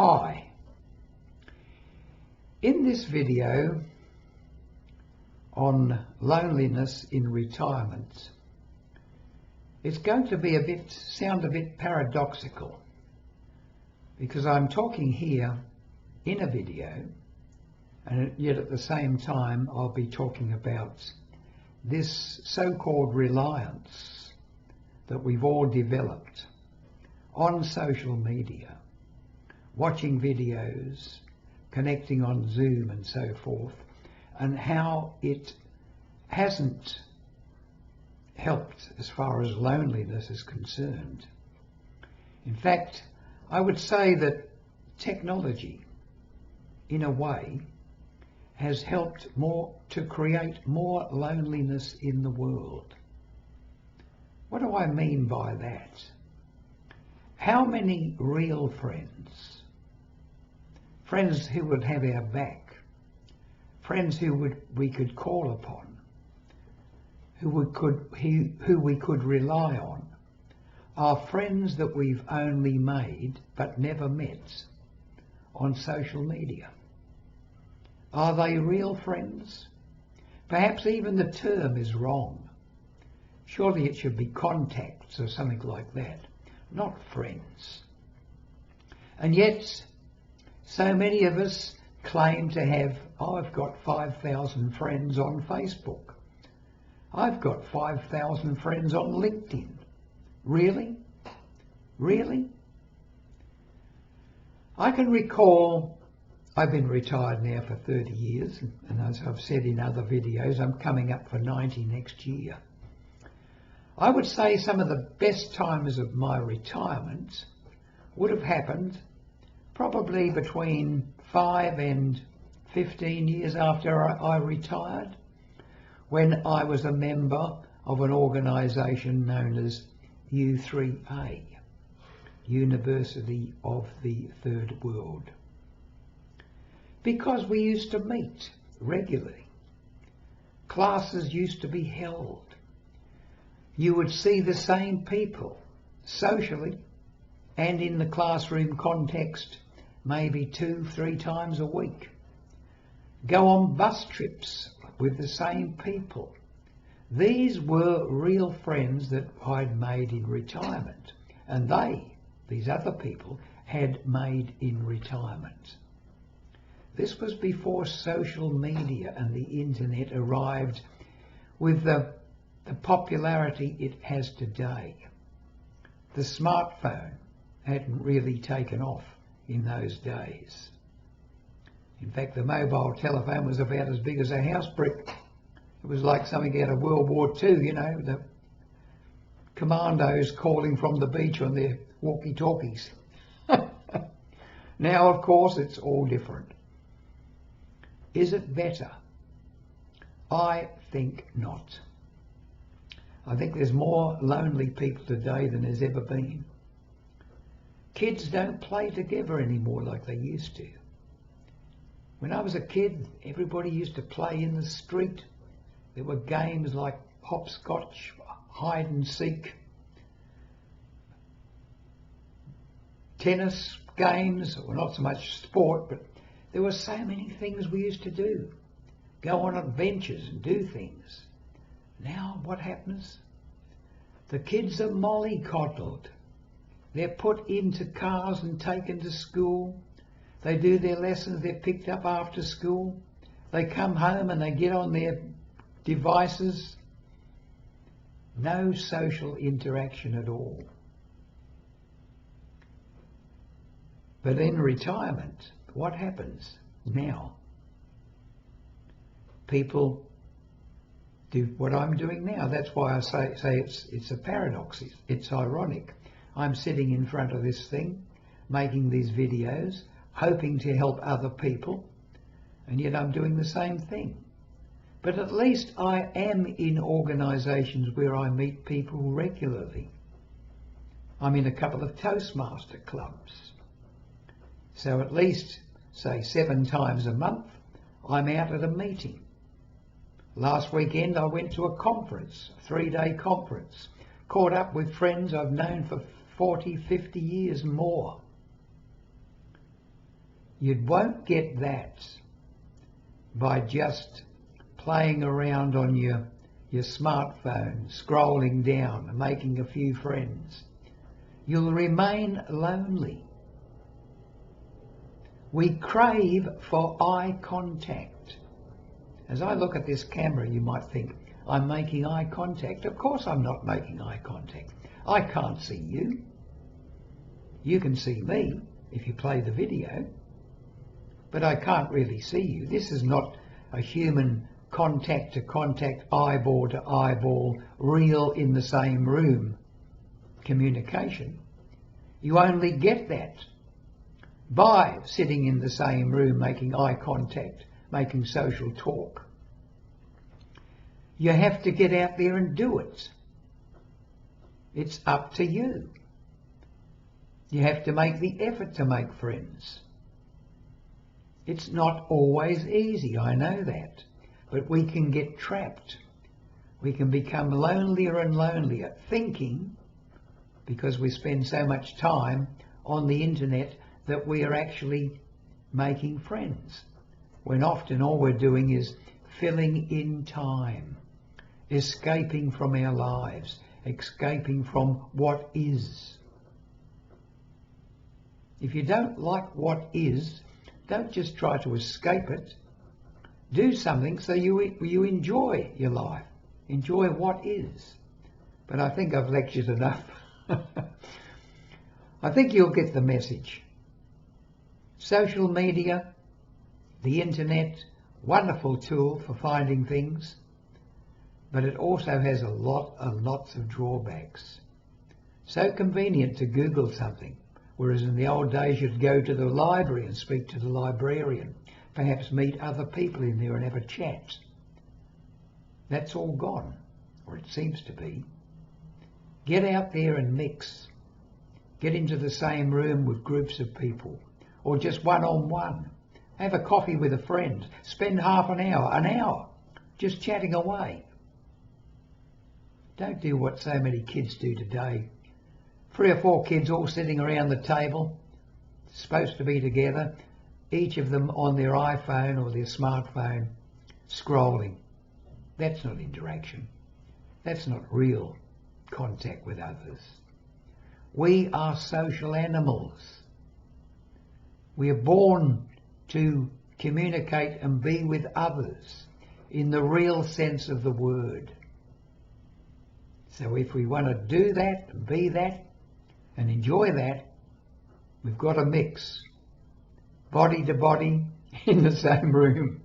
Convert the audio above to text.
Hi. In this video on loneliness in retirement, it's going to sound a bit paradoxical, because I'm talking here in a video, and yet at the same time I'll be talking about this so-called reliance that we've all developed on social media, watching videos, connecting on Zoom and so forth, and how it hasn't helped as far as loneliness is concerned. In fact, I would say that technology, in a way, has helped more to create more loneliness in the world. What do I mean by that? How many real friends who would have our back, friends who we could call upon, who we could rely on, are friends that we've only made but never met on social media? Are they real friends? Perhaps even the term is wrong. Surely it should be contacts or something like that, not friends. And yet, so many of us claim to have, I've got 5,000 friends on Facebook. I've got 5,000 friends on LinkedIn. Really? Really? I can recall, I've been retired now for 30 years, and as I've said in other videos, I'm coming up for 90 next year. I would say some of the best times of my retirement would have happened probably between 5 and 15 years after I retired, when I was a member of an organisation known as U3A, University of the Third World. Because we used to meet regularly. Classes used to be held. You would see the same people socially and in the classroom context maybe 2-3 times a week. Go on bus trips with the same people. These were real friends that I'd made in retirement, and these other people, had made in retirement. This was before social media and the internet arrived with the popularity it has today. The smartphone hadn't really taken off in those days. In fact, the mobile telephone was about as big as a house brick. It was like something out of World War II, you know, the commandos calling from the beach on their walkie-talkies. Now, of course, it's all different. Is it better? I think not. I think there's more lonely people today than there's ever been. Kids don't play together anymore like they used to. When I was a kid, everybody used to play in the street. There were games like hopscotch, hide and seek, tennis games, or not so much sport, but there were so many things we used to do. Go on adventures and do things. Now what happens? The kids are mollycoddled. They're put into cars and taken to school. They do their lessons, they're picked up after school. They come home and they get on their devices. No social interaction at all. But in retirement, what happens now? People do what I'm doing now. That's why I say it's a paradox. It's ironic. I'm sitting in front of this thing, making these videos, hoping to help other people, and yet I'm doing the same thing. But at least I am in organisations where I meet people regularly. I'm in a couple of Toastmaster clubs. So at least, say 7 times a month, I'm out at a meeting. Last weekend I went to a conference, a 3-day conference, caught up with friends I've known for 40, 50 years and more. You won't get that by just playing around on your smartphone, scrolling down and making a few friends. You'll remain lonely. We crave for eye contact. As I look at this camera, you might think, I'm making eye contact. Of course I'm not making eye contact. I can't see you. You can see me if you play the video, but I can't really see you. This is not a human contact to contact, eyeball to eyeball, real in the same room communication. You only get that by sitting in the same room, making eye contact, making social talk. You have to get out there and do it. It's up to you. You have to make the effort to make friends. It's not always easy, I know that, but we can get trapped. We can become lonelier and lonelier, thinking, because we spend so much time on the internet, that we are actually making friends, when often all we're doing is filling in time, escaping from our lives, escaping from what is. If you don't like what is, don't just try to escape it. Do something so you enjoy your life, enjoy what is. But I think I've lectured enough. I think you'll get the message. Social media, the internet, wonderful tool for finding things, but it also has lots of drawbacks. So convenient to Google something, whereas in the old days you'd go to the library and speak to the librarian, perhaps meet other people in there and have a chat. That's all gone, or it seems to be. Get out there and mix. Get into the same room with groups of people, or just one-on-one. Have a coffee with a friend. Spend half an hour, just chatting away. Don't do what so many kids do today. 3 or 4 kids all sitting around the table, supposed to be together, each of them on their iPhone or their smartphone, scrolling. That's not interaction. That's not real contact with others. We are social animals. We are born to communicate and be with others in the real sense of the word. So if we want to do that and be that and enjoy that, we've got to mix body to body in the same room.